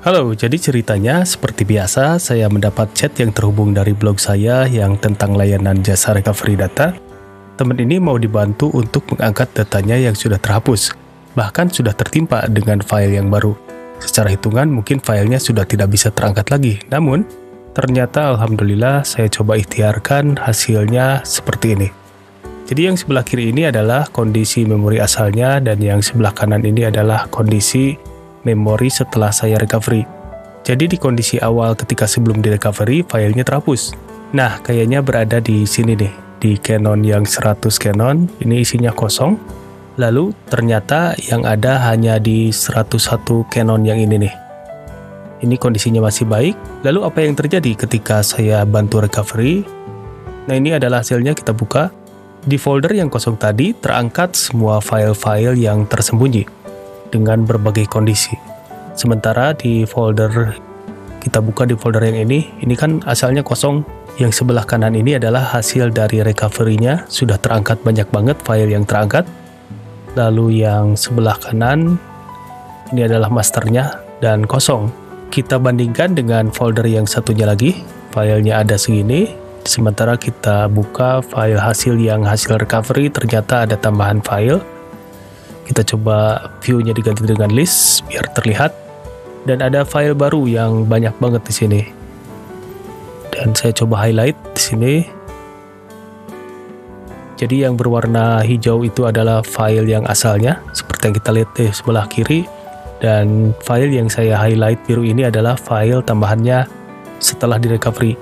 Halo, jadi ceritanya seperti biasa saya mendapat chat yang terhubung dari blog saya yang tentang layanan jasa recovery data. Teman ini mau dibantu untuk mengangkat datanya yang sudah terhapus, bahkan sudah tertimpa dengan file yang baru. Secara hitungan mungkin filenya sudah tidak bisa terangkat lagi, namun ternyata alhamdulillah saya coba ikhtiarkan hasilnya seperti ini. Jadi yang sebelah kiri ini adalah kondisi memori asalnya dan yang sebelah kanan ini adalah kondisi memori setelah saya recovery. Jadi di kondisi awal ketika sebelum di recovery, filenya terhapus. Nah, kayaknya berada di sini nih, di Canon yang 100 Canon, ini isinya kosong. Lalu ternyata yang ada hanya di 101 Canon yang ini nih. Ini kondisinya masih baik. Lalu apa yang terjadi ketika saya bantu recovery? Nah, ini adalah hasilnya, kita buka. Di folder yang kosong tadi terangkat semua file-file yang tersembunyi dengan berbagai kondisi. Sementara di folder, kita buka di folder yang ini kan asalnya kosong. Yang sebelah kanan ini adalah hasil dari recovery-nya, sudah terangkat banyak banget file yang terangkat. Lalu yang sebelah kanan, ini adalah masternya dan kosong. Kita bandingkan dengan folder yang satunya lagi, filenya ada segini. Sementara kita buka file hasil yang hasil recovery, ternyata ada tambahan file. Kita coba view-nya diganti dengan list biar terlihat, dan ada file baru yang banyak banget di sini. Dan saya coba highlight di sini. Jadi yang berwarna hijau itu adalah file yang asalnya, seperti yang kita lihat di sebelah kiri, dan file yang saya highlight biru ini adalah file tambahannya setelah di recovery.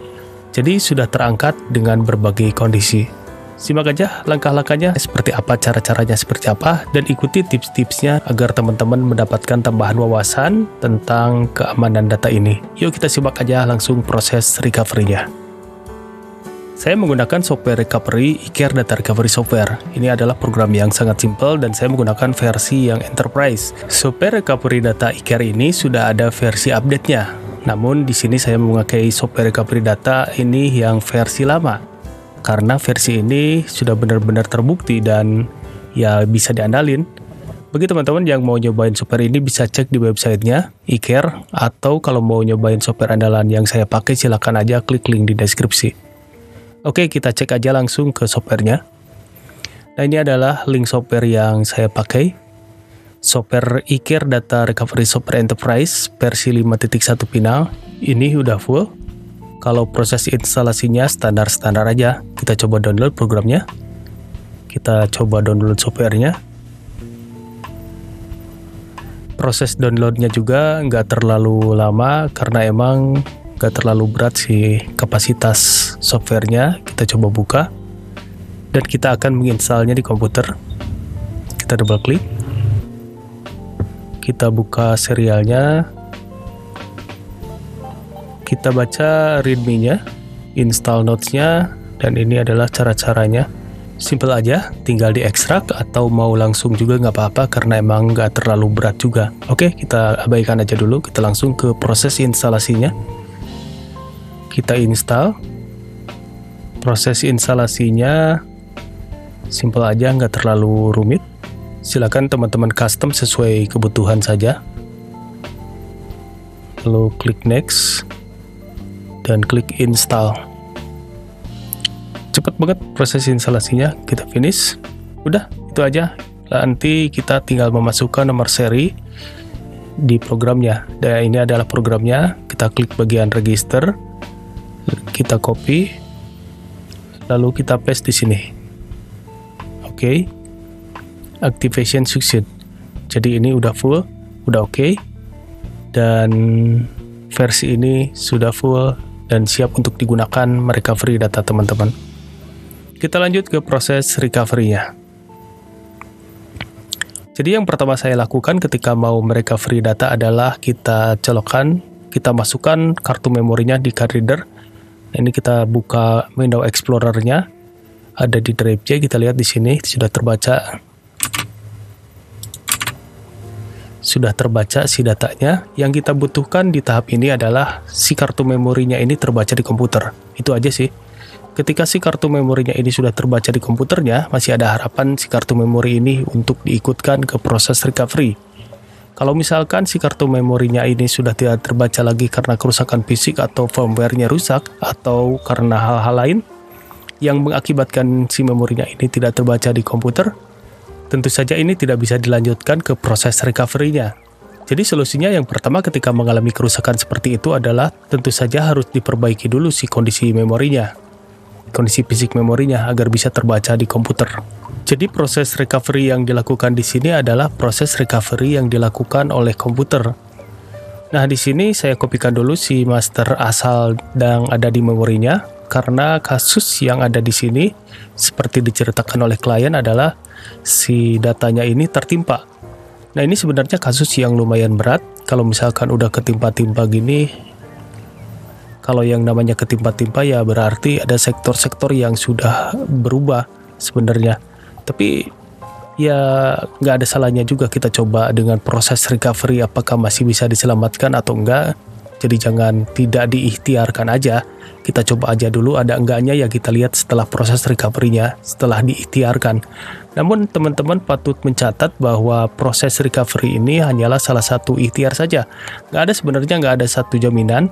Jadi sudah terangkat dengan berbagai kondisi. Simak aja langkah-langkahnya seperti apa, cara-caranya seperti apa, dan ikuti tips-tipsnya agar teman-teman mendapatkan tambahan wawasan tentang keamanan data ini. Yuk kita simak aja langsung proses recovery-nya. Saya menggunakan software recovery iCare Data Recovery Software. Ini adalah program yang sangat simpel dan saya menggunakan versi yang enterprise. Software recovery data iCare ini sudah ada versi update-nya. Namun di sini saya memakai software recovery data ini yang versi lama. Karena versi ini sudah benar-benar terbukti dan ya bisa diandalin. Bagi teman-teman yang mau nyobain software ini bisa cek di websitenya iCare, atau kalau mau nyobain software andalan yang saya pakai silahkan aja klik link di deskripsi. Oke, kita cek aja langsung ke softwarenya. Nah, ini adalah link software yang saya pakai. Software iCare Data Recovery Software Enterprise versi 5.1 final. Ini udah full. Kalau proses instalasinya standar-standar aja. Kita coba download programnya. Kita coba download softwarenya. Proses downloadnya juga nggak terlalu lama karena emang nggak terlalu berat sih kapasitas softwarenya. Kita coba buka. Dan kita akan menginstalnya di komputer. Kita double klik. Kita buka serialnya. Kita baca readme-nya, install notes-nya, dan ini adalah cara-caranya. Simple aja, tinggal diekstrak atau mau langsung juga nggak apa-apa karena emang nggak terlalu berat juga. Oke, kita abaikan aja dulu, kita langsung ke proses instalasinya. Kita install. Proses instalasinya simple aja, nggak terlalu rumit. Silakan teman-teman custom sesuai kebutuhan saja. Lalu klik next. Dan klik install. Cepet banget proses instalasinya, kita finish. Udah, itu aja. Nanti kita tinggal memasukkan nomor seri di programnya. Dan ini adalah programnya. Kita klik bagian register, kita copy, lalu kita paste di sini. Oke. Activation succeed. Jadi ini udah full, udah oke. Dan versi ini sudah full dan siap untuk digunakan merecovery data teman-teman. Kita lanjut ke proses recovery-nya. Jadi yang pertama saya lakukan ketika mau merecovery data adalah kita colokkan, kita masukkan kartu memorinya di card reader. Ini kita buka window explorer-nya. Ada di drive C, kita lihat di sini sudah terbaca. Sudah terbaca si datanya. Yang kita butuhkan di tahap ini adalah si kartu memorinya ini terbaca di komputer. Itu aja sih. Ketika si kartu memorinya ini sudah terbaca di komputernya, masih ada harapan si kartu memori ini untuk diikutkan ke proses recovery. Kalau misalkan si kartu memorinya ini sudah tidak terbaca lagi karena kerusakan fisik atau firmware-nya rusak atau karena hal-hal lain yang mengakibatkan si memorinya ini tidak terbaca di komputer, tentu saja ini tidak bisa dilanjutkan ke proses recovery-nya. Jadi solusinya yang pertama ketika mengalami kerusakan seperti itu adalah tentu saja harus diperbaiki dulu si kondisi memorinya, kondisi fisik memorinya agar bisa terbaca di komputer. Jadi proses recovery yang dilakukan di sini adalah proses recovery yang dilakukan oleh komputer. Nah, di sini saya kopikan dulu si master asal yang ada di memorinya, karena kasus yang ada di sini seperti diceritakan oleh klien adalah si datanya ini tertimpa. Nah, ini sebenarnya kasus yang lumayan berat. Kalau misalkan udah ketimpa-timpa gini, kalau yang namanya ketimpa-timpa ya berarti ada sektor-sektor yang sudah berubah sebenarnya. Tapi ya nggak ada salahnya juga kita coba dengan proses recovery apakah masih bisa diselamatkan atau enggak. Jadi jangan tidak diikhtiarkan aja. Kita coba aja dulu ada enggaknya ya kita lihat setelah proses recovery-nya, setelah diikhtiarkan. Namun teman-teman patut mencatat bahwa proses recovery ini hanyalah salah satu ikhtiar saja. Nggak ada satu jaminan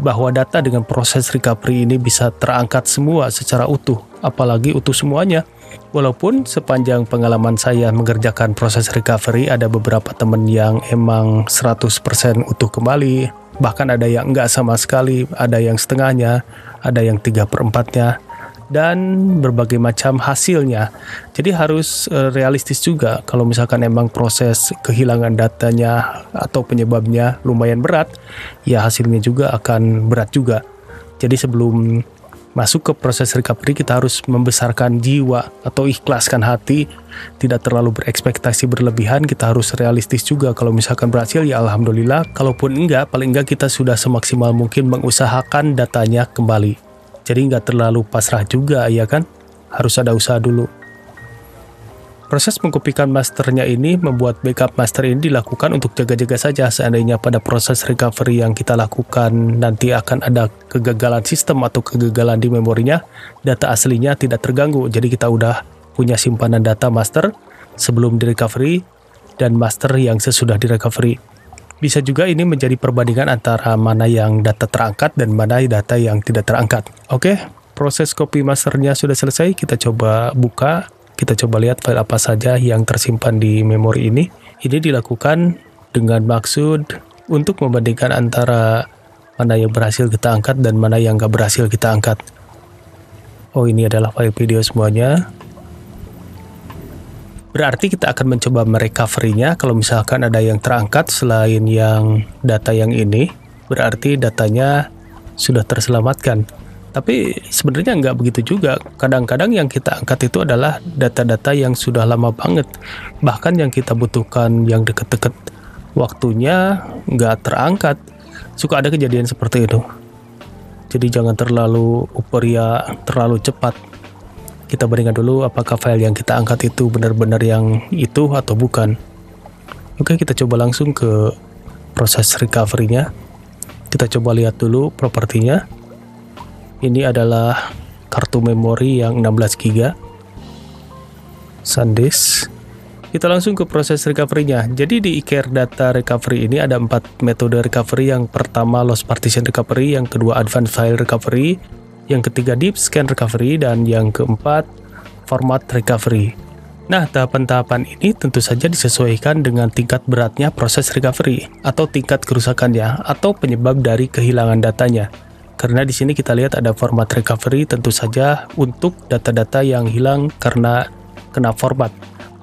bahwa data dengan proses recovery ini bisa terangkat semua secara utuh, apalagi utuh semuanya. Walaupun sepanjang pengalaman saya mengerjakan proses recovery ada beberapa teman yang emang 100% utuh kembali, bahkan ada yang enggak sama sekali, ada yang setengahnya, ada yang 3/4-nya, dan berbagai macam hasilnya. Jadi harus realistis juga. Kalau misalkan emang proses kehilangan datanya atau penyebabnya lumayan berat, ya hasilnya juga akan berat juga. Jadi sebelum masuk ke proses recovery kita harus membesarkan jiwa atau ikhlaskan hati, tidak terlalu berekspektasi berlebihan. Kita harus realistis juga. Kalau misalkan berhasil ya alhamdulillah, kalaupun enggak paling enggak kita sudah semaksimal mungkin mengusahakan datanya kembali. Jadi nggak terlalu pasrah juga ya kan, harus ada usaha dulu. Proses mengkopikan masternya ini membuat backup master ini dilakukan untuk jaga-jaga saja. Seandainya pada proses recovery yang kita lakukan nanti akan ada kegagalan sistem atau kegagalan di memorinya, data aslinya tidak terganggu. Jadi kita udah punya simpanan data master sebelum di recovery dan master yang sesudah di recovery. Bisa juga ini menjadi perbandingan antara mana yang data terangkat dan mana data yang tidak terangkat. Oke, proses copy masternya sudah selesai. Kita coba buka. Kita coba lihat file apa saja yang tersimpan di memori ini. Ini dilakukan dengan maksud untuk membandingkan antara mana yang berhasil kita angkat dan mana yang nggak berhasil kita angkat. Oh, ini adalah file video semuanya. Berarti kita akan mencoba merecovery-nya. Kalau misalkan ada yang terangkat selain yang data yang ini, berarti datanya sudah terselamatkan. Tapi sebenarnya nggak begitu juga. Kadang-kadang yang kita angkat itu adalah data-data yang sudah lama banget. Bahkan yang kita butuhkan yang deket-deket waktunya nggak terangkat. Suka ada kejadian seperti itu. Jadi jangan terlalu euforia, terlalu cepat. Kita bandingkan dulu apakah file yang kita angkat itu benar-benar yang itu atau bukan. Oke, kita coba langsung ke proses recovery-nya. Kita coba lihat dulu propertinya. Ini adalah kartu memori yang 16 GB SanDisk. Kita langsung ke proses recovery-nya. Jadi di eCare Data Recovery ini ada 4 metode recovery. Yang pertama Lost Partition Recovery, yang kedua Advanced File Recovery, yang ketiga Deep Scan Recovery, dan yang keempat Format Recovery. Nah, tahapan-tahapan ini tentu saja disesuaikan dengan tingkat beratnya proses recovery atau tingkat kerusakannya atau penyebab dari kehilangan datanya. Karena di sini kita lihat ada format recovery, tentu saja untuk data-data yang hilang karena kena format.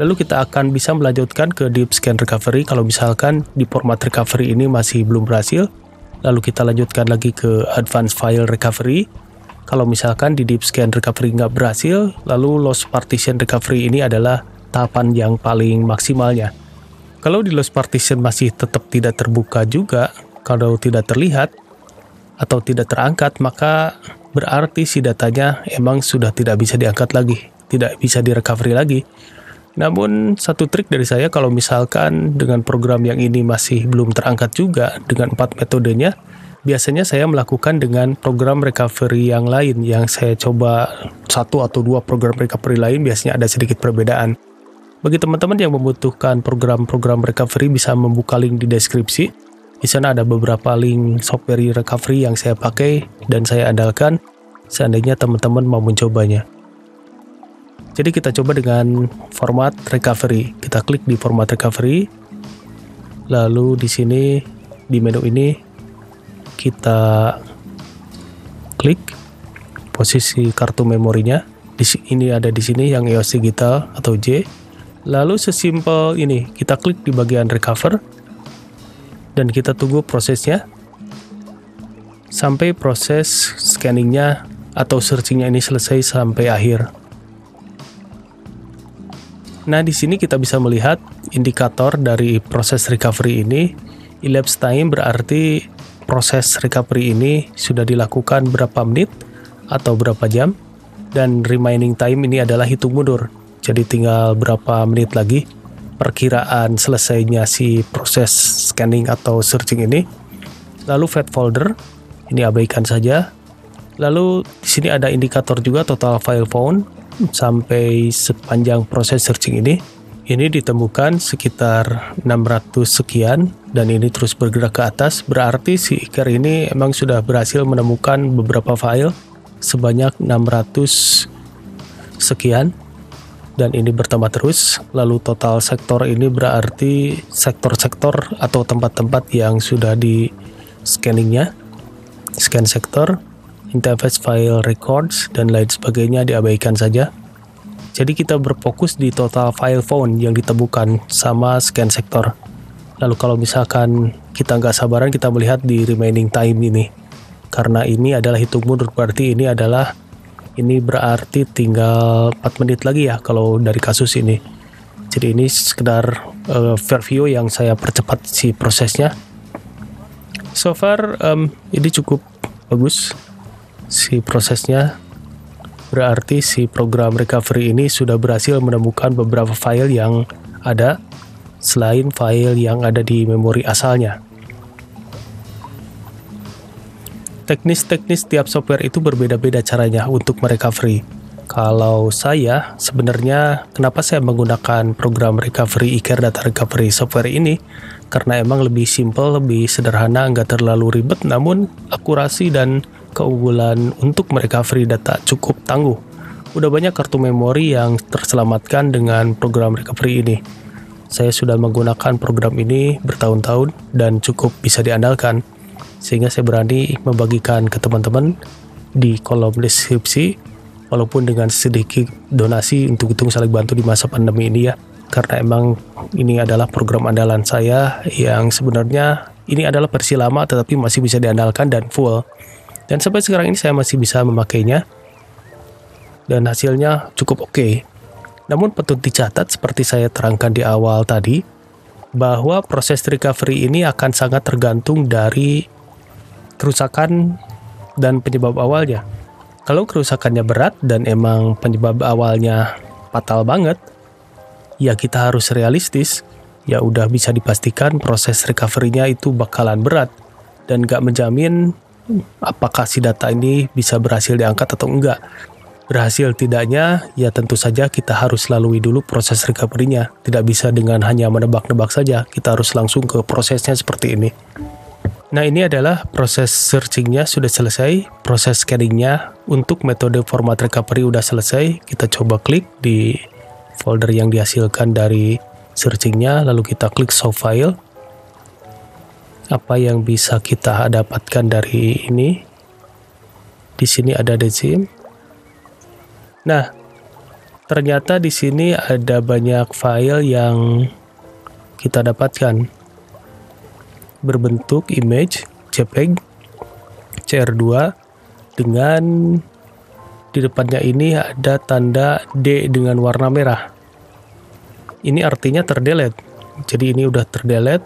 Lalu kita akan bisa melanjutkan ke Deep Scan Recovery kalau misalkan di format recovery ini masih belum berhasil. Lalu kita lanjutkan lagi ke Advanced File Recovery. Kalau misalkan di Deep Scan Recovery nggak berhasil, lalu Lost Partition Recovery ini adalah tahapan yang paling maksimalnya. Kalau di Lost Partition masih tetap tidak terbuka juga, kalau tidak terlihat atau tidak terangkat, maka berarti si datanya emang sudah tidak bisa diangkat lagi, tidak bisa direcovery lagi. Namun satu trik dari saya, kalau misalkan dengan program yang ini masih belum terangkat juga dengan 4 metodenya, biasanya saya melakukan dengan program recovery yang lain yang saya coba 1 atau 2 program recovery lain, biasanya ada sedikit perbedaan. Bagi teman-teman yang membutuhkan program-program recovery bisa membuka link di deskripsi. Di sana ada beberapa link software recovery yang saya pakai dan saya andalkan seandainya teman-teman mau mencobanya. Jadi kita coba dengan format recovery. Kita klik di format recovery. Lalu di sini di menu ini kita klik posisi kartu memorinya. Ini ada di sini yang EOS Digital atau J. Lalu sesimpel ini, kita klik di bagian recover dan kita tunggu prosesnya sampai proses scanningnya atau searchingnya ini selesai sampai akhir. Nah, di sini kita bisa melihat indikator dari proses recovery ini. Elapsed time berarti proses recovery ini sudah dilakukan berapa menit atau berapa jam, dan remaining time ini adalah hitung mundur. Jadi tinggal berapa menit lagi perkiraan selesainya si proses scanning atau searching ini. Lalu fat folder ini abaikan saja. Lalu di sini ada indikator juga total file found sampai sepanjang proses searching ini. Ini ditemukan sekitar 600 sekian dan ini terus bergerak ke atas. Berarti si Iker ini emang sudah berhasil menemukan beberapa file sebanyak 600 sekian. Dan ini bertambah terus. Lalu total sektor ini berarti sektor-sektor atau tempat-tempat yang sudah di scanningnya. Scan sektor, interface file records, dan lain sebagainya diabaikan saja. Jadi kita berfokus di total file found yang ditemukan sama scan sektor. Lalu kalau misalkan kita nggak sabaran, kita melihat di remaining time ini. Karena ini adalah hitung mundur, berarti ini berarti tinggal 4 menit lagi ya kalau dari kasus ini. Jadi ini sekedar preview yang saya percepat si prosesnya. So far ini cukup bagus si prosesnya. Berarti si program recovery ini sudah berhasil menemukan beberapa file yang ada selain file yang ada di memori asalnya. Teknis-teknis tiap software itu berbeda-beda caranya untuk merecovery. Kalau saya, sebenarnya kenapa saya menggunakan program recovery Iker Data Recovery software ini? Karena emang lebih simple, lebih sederhana, nggak terlalu ribet, namun akurasi dan keunggulan untuk merecovery data cukup tangguh. Udah banyak kartu memori yang terselamatkan dengan program recovery ini. Saya sudah menggunakan program ini bertahun-tahun dan cukup bisa diandalkan. Sehingga saya berani membagikan ke teman-teman di kolom deskripsi, walaupun dengan sedikit donasi untuk saling bantu di masa pandemi ini ya. Karena emang ini adalah program andalan saya yang sebenarnya ini adalah versi lama tetapi masih bisa diandalkan dan full. Dan sampai sekarang ini saya masih bisa memakainya dan hasilnya cukup oke. Namun patut dicatat seperti saya terangkan di awal tadi, bahwa proses recovery ini akan sangat tergantung dari kerusakan dan penyebab awalnya. Kalau kerusakannya berat dan emang penyebab awalnya fatal banget, ya kita harus realistis. Ya udah bisa dipastikan proses recovery-nya itu bakalan berat dan gak menjamin apakah si data ini bisa berhasil diangkat atau enggak. Berhasil tidaknya, ya tentu saja kita harus lalui dulu proses recovery-nya. Tidak bisa dengan hanya menebak-nebak saja, kita harus langsung ke prosesnya seperti ini. Nah, ini adalah proses searchingnya sudah selesai, proses scanningnya untuk metode format recovery udah selesai. Kita coba klik di folder yang dihasilkan dari searchingnya, lalu kita klik show file. Apa yang bisa kita dapatkan dari ini? Di sini ada DZIM. Nah, ternyata di sini ada banyak file yang kita dapatkan. Berbentuk image JPEG CR2 dengan di depannya ini ada tanda D dengan warna merah. Ini artinya terdelete. Jadi ini udah terdelete.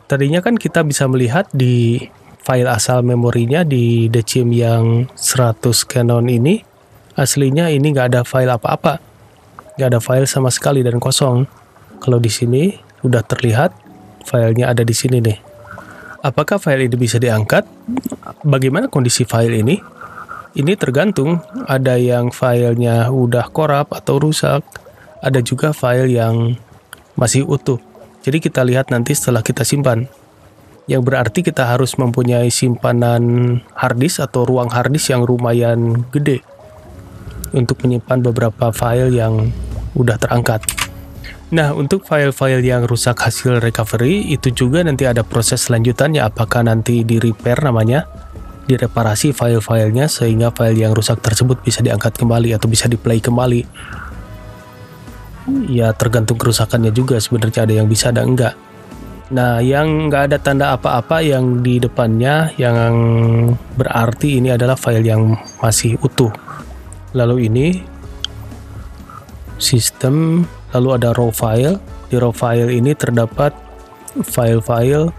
Tadinya kan kita bisa melihat di file asal memorinya di DCIM yang 100 Canon ini, aslinya ini nggak ada file apa-apa. Nggak ada file sama sekali dan kosong. Kalau di sini udah terlihat filenya ada di sini nih. Apakah file ini bisa diangkat? Bagaimana kondisi file ini? Ini tergantung, ada yang filenya udah korup atau rusak, ada juga file yang masih utuh. Jadi kita lihat nanti setelah kita simpan. Yang berarti kita harus mempunyai simpanan harddisk atau ruang harddisk yang lumayan gede untuk menyimpan beberapa file yang udah terangkat. Nah, untuk file-file yang rusak hasil recovery, itu juga nanti ada proses selanjutannya, apakah nanti di repair namanya, direparasi file-filenya sehingga file yang rusak tersebut bisa diangkat kembali atau bisa di-play kembali. Ya tergantung kerusakannya juga, sebenarnya ada yang bisa, ada enggak. Nah, yang nggak ada tanda apa-apa yang di depannya, yang berarti ini adalah file yang masih utuh. Lalu ini sistem, lalu ada raw file. Di raw file ini terdapat file-file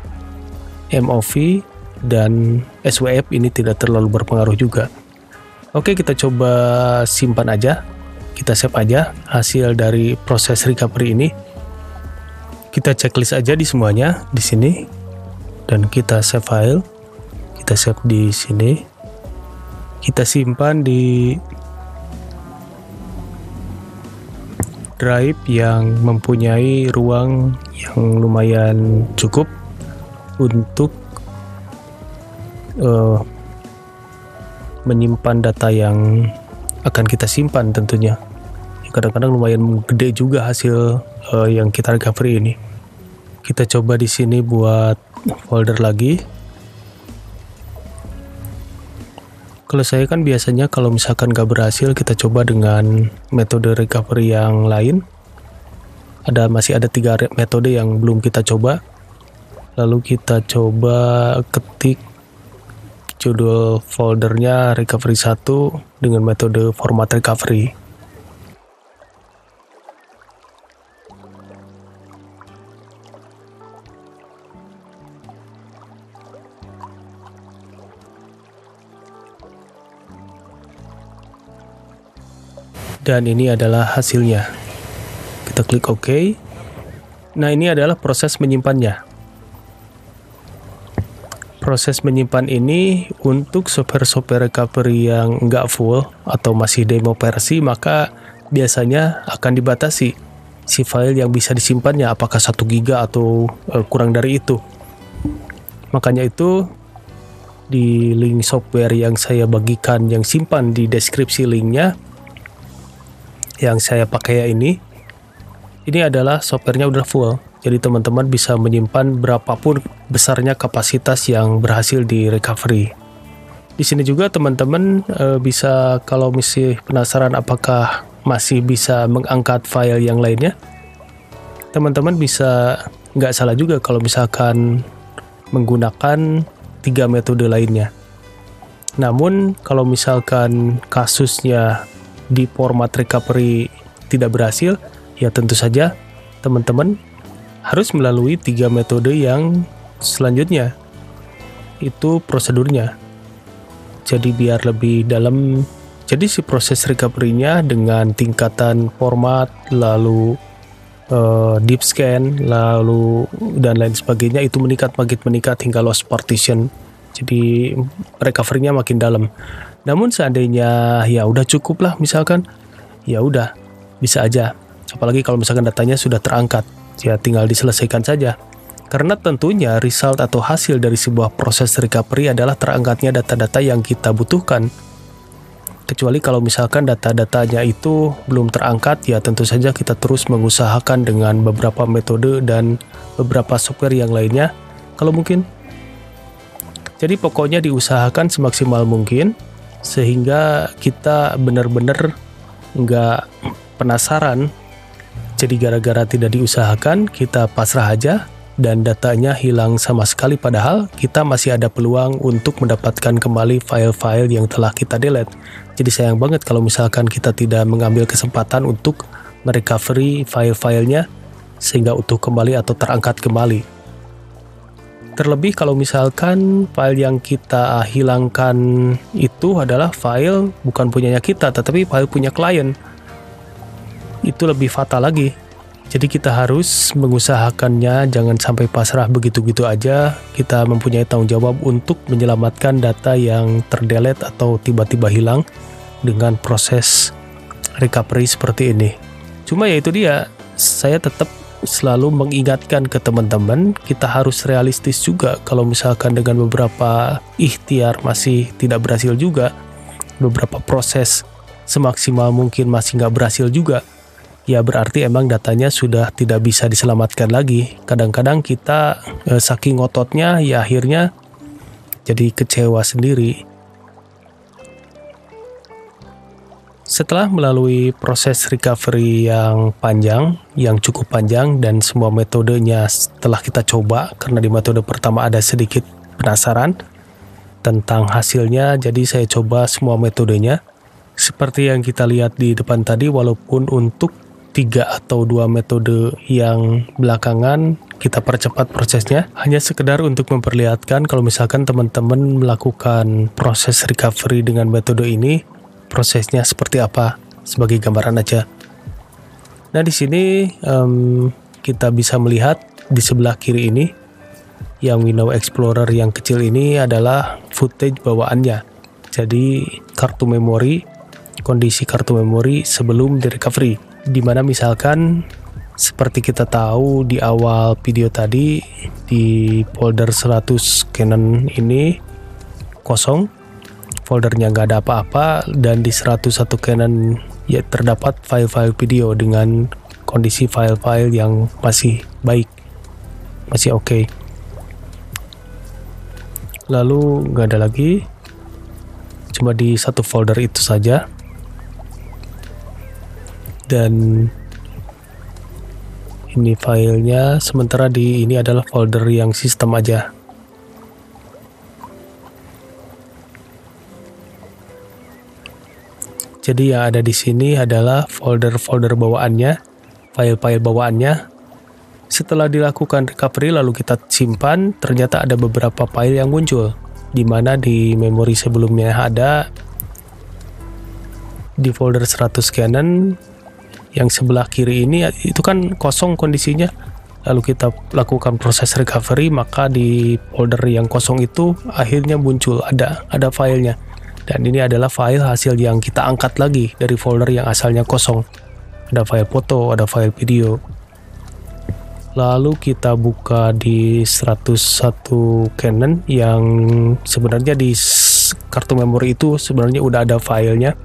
MOV dan SWF, ini tidak terlalu berpengaruh juga. Oke, kita coba simpan aja. Kita save aja hasil dari proses recovery ini. Kita checklist aja di semuanya di sini dan kita save file. Kita save di sini. Kita simpan di drive yang mempunyai ruang yang lumayan cukup untuk menyimpan data yang akan kita simpan tentunya. Kadang-kadang lumayan gede juga hasil yang kita recovery ini. Kita coba di sini buat folder lagi. Kalau saya kan biasanya kalau misalkan gak berhasil, kita coba dengan metode recovery yang lain. Masih ada 3 metode yang belum kita coba. Lalu kita coba ketik judul foldernya recovery 1 dengan metode format recovery. Dan ini adalah hasilnya. Kita klik OK. Nah, ini adalah proses menyimpannya. Proses menyimpan ini untuk software-software recovery yang nggak full atau masih demo versi, maka biasanya akan dibatasi si file yang bisa disimpannya, apakah 1 GB atau kurang dari itu. Makanya itu di link software yang saya bagikan, yang simpan di deskripsi linknya, yang saya pakai ini adalah softwarenya udah full. Jadi teman-teman bisa menyimpan berapapun besarnya kapasitas yang berhasil di recovery. Di sini juga teman-teman bisa, kalau masih penasaran apakah masih bisa mengangkat file yang lainnya, teman-teman bisa, nggak salah juga kalau misalkan menggunakan 3 metode lainnya. Namun kalau misalkan kasusnya di format recovery tidak berhasil, ya tentu saja teman-teman harus melalui 3 metode yang selanjutnya. Itu prosedurnya. Jadi biar lebih dalam, jadi si proses recovery-nya dengan tingkatan format, lalu deep scan, lalu dan lain sebagainya, itu meningkat hingga loss partition. Jadi recovery-nya makin dalam. Namun seandainya ya udah cukup lah, misalkan ya udah bisa aja. Apalagi kalau misalkan datanya sudah terangkat, ya tinggal diselesaikan saja. Karena tentunya result atau hasil dari sebuah proses recovery adalah terangkatnya data-data yang kita butuhkan. Kecuali kalau misalkan data-datanya itu belum terangkat, ya tentu saja kita terus mengusahakan dengan beberapa metode dan beberapa software yang lainnya kalau mungkin. Jadi pokoknya diusahakan semaksimal mungkin sehingga kita benar-benar nggak penasaran. Jadi gara-gara tidak diusahakan, kita pasrah aja dan datanya hilang sama sekali, padahal kita masih ada peluang untuk mendapatkan kembali file-file yang telah kita delete. Jadi sayang banget kalau misalkan kita tidak mengambil kesempatan untuk merecovery file-filenya sehingga utuh kembali atau terangkat kembali. Terlebih kalau misalkan file yang kita hilangkan itu adalah file bukan punyanya kita, tetapi file punya klien. Itu lebih fatal lagi. Jadi kita harus mengusahakannya, jangan sampai pasrah begitu-gitu aja. Kita mempunyai tanggung jawab untuk menyelamatkan data yang terdelete atau tiba-tiba hilang dengan proses recovery seperti ini. Cuma ya itu dia, saya tetap selalu mengingatkan ke teman-teman, kita harus realistis juga. Kalau misalkan dengan beberapa ikhtiar masih tidak berhasil juga, beberapa proses semaksimal mungkin masih nggak berhasil juga, ya berarti emang datanya sudah tidak bisa diselamatkan lagi. Kadang-kadang kita saking ngototnya, ya akhirnya jadi kecewa sendiri. Setelah melalui proses recovery yang cukup panjang, dan semua metodenya setelah kita coba, karena di metode pertama ada sedikit penasaran tentang hasilnya, jadi saya coba semua metodenya. Seperti yang kita lihat di depan tadi, walaupun untuk 3 atau 2 metode yang belakangan kita percepat prosesnya, hanya sekedar untuk memperlihatkan kalau misalkan teman-teman melakukan proses recovery dengan metode ini, prosesnya seperti apa, sebagai gambaran aja. Nah di sini kita bisa melihat di sebelah kiri ini, yang Windows Explorer yang kecil ini adalah footage bawaannya. Jadi kartu memori, kondisi kartu memori sebelum di recovery. Dimana misalkan seperti kita tahu di awal video tadi, di folder 100 Canon ini kosong, foldernya nggak ada apa-apa, dan di 101 Canon ya terdapat file-file video dengan kondisi file-file yang masih baik, masih oke. Lalu nggak ada lagi, cuma di satu folder itu saja, dan ini filenya. Sementara di ini adalah folder yang sistem aja. Jadi yang ada di sini adalah folder-folder bawaannya, file-file bawaannya. Setelah dilakukan recovery lalu kita simpan, ternyata ada beberapa file yang muncul, di mana di memori sebelumnya ada di folder 100 Canon yang sebelah kiri ini, itu kan kosong kondisinya. Lalu kita lakukan proses recovery, maka di folder yang kosong itu akhirnya muncul ada filenya. Dan ini adalah file hasil yang kita angkat lagi dari folder yang asalnya kosong. Ada file foto, ada file video. Lalu kita buka di 101 Canon yang sebenarnya di kartu memori itu sebenarnya udah ada filenya,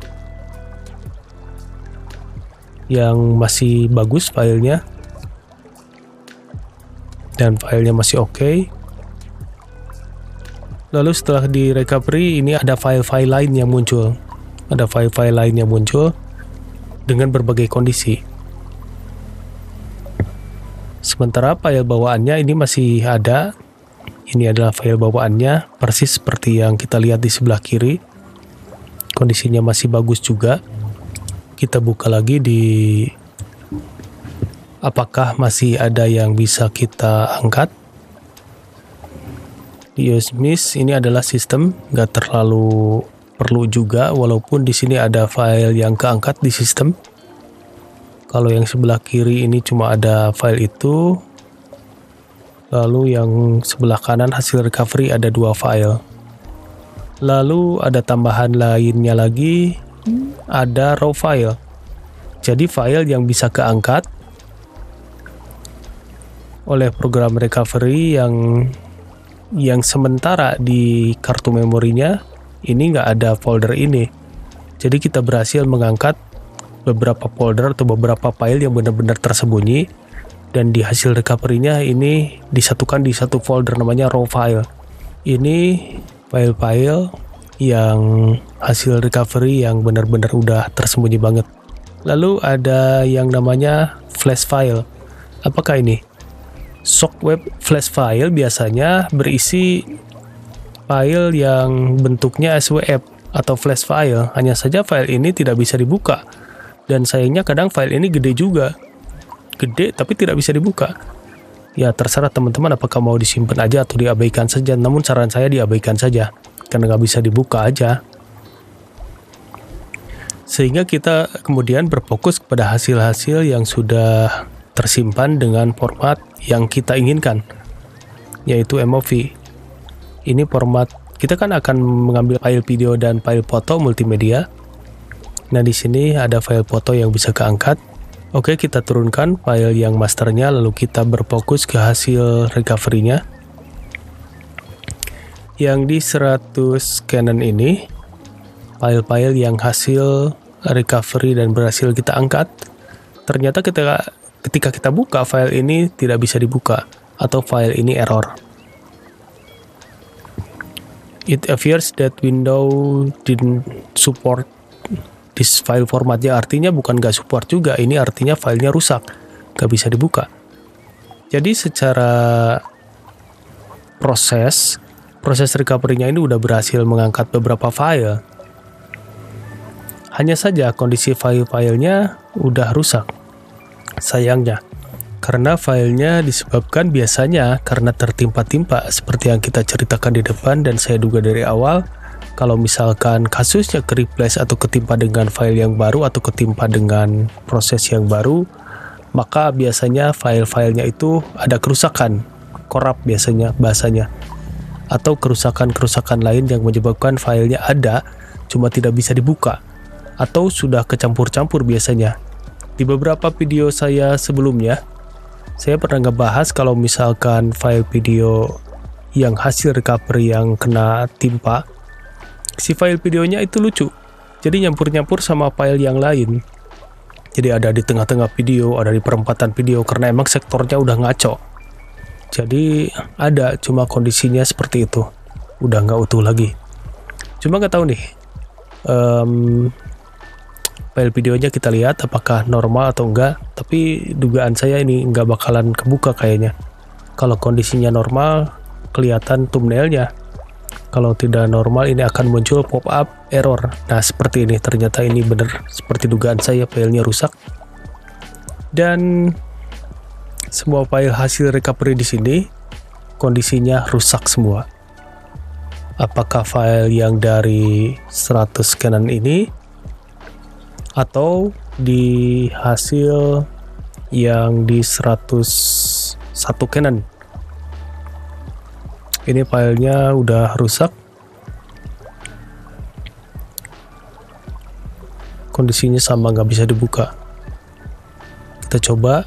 yang masih bagus filenya, dan filenya masih oke. Lalu setelah di recovery ini ada file-file lain yang muncul. Ada file-file lain yang muncul dengan berbagai kondisi. Sementara file bawaannya ini masih ada. Ini adalah file bawaannya, persis seperti yang kita lihat di sebelah kiri. Kondisinya masih bagus juga. Kita buka lagi di apakah masih ada yang bisa kita angkat. Di USMIS ini adalah sistem, nggak terlalu perlu juga, walaupun di sini ada file yang keangkat di sistem. Kalau yang sebelah kiri ini cuma ada file itu, lalu yang sebelah kanan hasil recovery ada 2 file. Lalu ada tambahan lainnya lagi, ada raw file. Jadi file yang bisa keangkat oleh program recovery yang sementara di kartu memorinya ini nggak ada folder ini. Jadi kita berhasil mengangkat beberapa folder atau beberapa file yang benar-benar tersembunyi, dan di hasil recovery-nya ini disatukan di satu folder namanya raw file. Ini file-file yang hasil recovery yang benar-benar udah tersembunyi banget. Lalu ada yang namanya flash file. Apakah ini? Shockwave flash file biasanya berisi file yang bentuknya SWF atau flash file. Hanya saja file ini tidak bisa dibuka. Dan sayangnya kadang file ini gede juga. Gede tapi tidak bisa dibuka. Ya terserah teman-teman apakah mau disimpan aja atau diabaikan saja. Namun saran saya diabaikan saja, karena nggak bisa dibuka aja. Sehingga kita kemudian berfokus kepada hasil-hasil yang sudah tersimpan dengan format yang kita inginkan, yaitu MOV. Ini format, kita kan akan mengambil file video dan file foto multimedia. Nah di sini ada file foto yang bisa keangkat Oke, kita turunkan file yang masternya, lalu kita berfokus ke hasil recovery-nya. Yang di 100 Canon ini, file-file yang hasil recovery dan berhasil kita angkat, ternyata ketika kita buka file ini tidak bisa dibuka, atau file ini error. It appears that Windows didn't support this file formatnya, artinya bukan gak support juga, ini artinya filenya rusak, gak bisa dibuka. Jadi secara proses recovery-nya ini udah berhasil mengangkat beberapa file. Hanya saja kondisi file-filenya udah rusak. Sayangnya, karena filenya disebabkan biasanya karena tertimpa-timpa seperti yang kita ceritakan di depan, dan saya duga dari awal, kalau misalkan kasusnya ke-replace atau ketimpa dengan file yang baru atau ketimpa dengan proses yang baru, maka biasanya file-filenya itu ada kerusakan, korup biasanya bahasanya, atau kerusakan-kerusakan lain yang menyebabkan filenya ada, cuma tidak bisa dibuka, atau sudah kecampur-campur biasanya. Di beberapa video saya sebelumnya, saya pernah ngebahas kalau misalkan file video yang hasil recovery yang kena timpa, si file videonya itu lucu, jadi nyampur-nyampur sama file yang lain. Jadi ada di tengah-tengah video, ada di perempatan video, karena emang sektornya udah ngaco. Jadi ada, cuma kondisinya seperti itu, udah nggak utuh lagi. Cuma nggak tahu nih, file videonya kita lihat apakah normal atau enggak, tapi dugaan saya ini nggak bakalan kebuka kayaknya. Kalau kondisinya normal, kelihatan thumbnailnya. Kalau tidak normal, ini akan muncul pop-up error. Nah, seperti ini. Ternyata ini benar seperti dugaan saya, filenya rusak. Dan semua file hasil recovery di sini kondisinya rusak semua. Apakah file yang dari 100 Canon ini atau di hasil yang di 101 Canon. Ini filenya udah rusak, kondisinya sama, nggak bisa dibuka. Kita coba.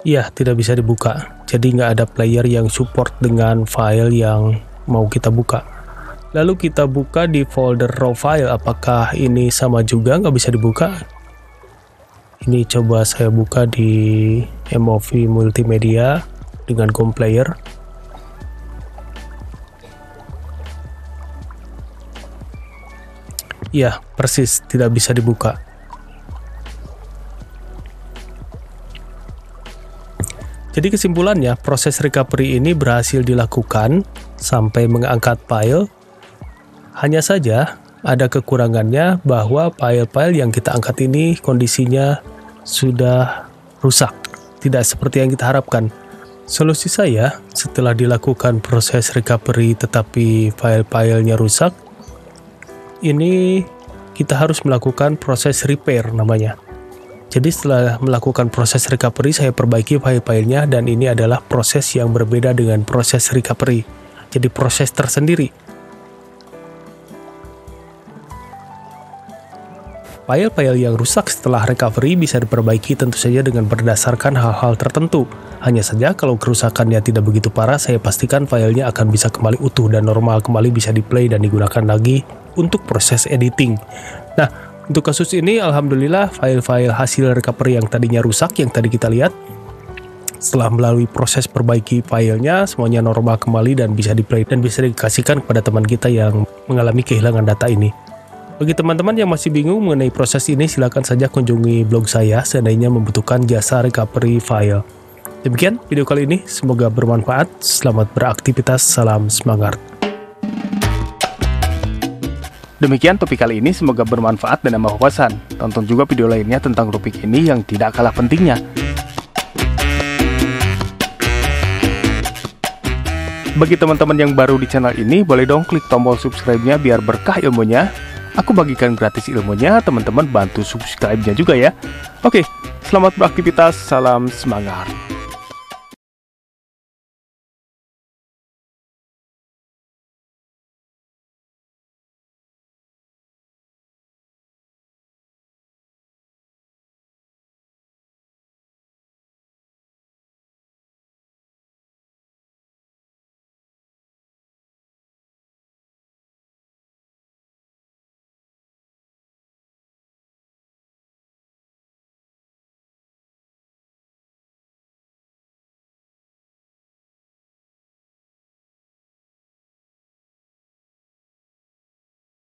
Iya, tidak bisa dibuka. Jadi nggak ada player yang support dengan file yang mau kita buka. Lalu kita buka di folder raw file. Apakah ini sama juga nggak bisa dibuka? Ini coba saya buka di MOV Multimedia dengan COM Player. Iya, persis tidak bisa dibuka. Jadi kesimpulannya, proses recovery ini berhasil dilakukan sampai mengangkat file. Hanya saja ada kekurangannya bahwa file-file yang kita angkat ini kondisinya sudah rusak, tidak seperti yang kita harapkan. Solusi saya, setelah dilakukan proses recovery tetapi file-filenya rusak, ini kita harus melakukan proses repair namanya. Jadi setelah melakukan proses recovery, saya perbaiki file-filenya, dan ini adalah proses yang berbeda dengan proses recovery. Jadi proses tersendiri. File-file yang rusak setelah recovery bisa diperbaiki tentu saja dengan berdasarkan hal-hal tertentu. Hanya saja kalau kerusakannya tidak begitu parah, saya pastikan filenya akan bisa kembali utuh dan normal, kembali bisa di-play dan digunakan lagi untuk proses editing. Nah, untuk kasus ini, alhamdulillah file-file hasil recovery yang tadinya rusak, yang tadi kita lihat, setelah melalui proses perbaiki filenya, semuanya normal kembali dan bisa di-play dan bisa dikasihkan kepada teman kita yang mengalami kehilangan data ini. Bagi teman-teman yang masih bingung mengenai proses ini, silakan saja kunjungi blog saya seandainya membutuhkan jasa recovery file. Demikian video kali ini, semoga bermanfaat. Selamat beraktivitas, salam semangat. Demikian topik kali ini, semoga bermanfaat dan nambah wawasan. Tonton juga video lainnya tentang topik ini yang tidak kalah pentingnya. Bagi teman-teman yang baru di channel ini, boleh dong klik tombol subscribe-nya biar berkah ilmunya. Aku bagikan gratis ilmunya, teman-teman bantu subscribe-nya juga ya. Oke, selamat beraktivitas, salam semangat.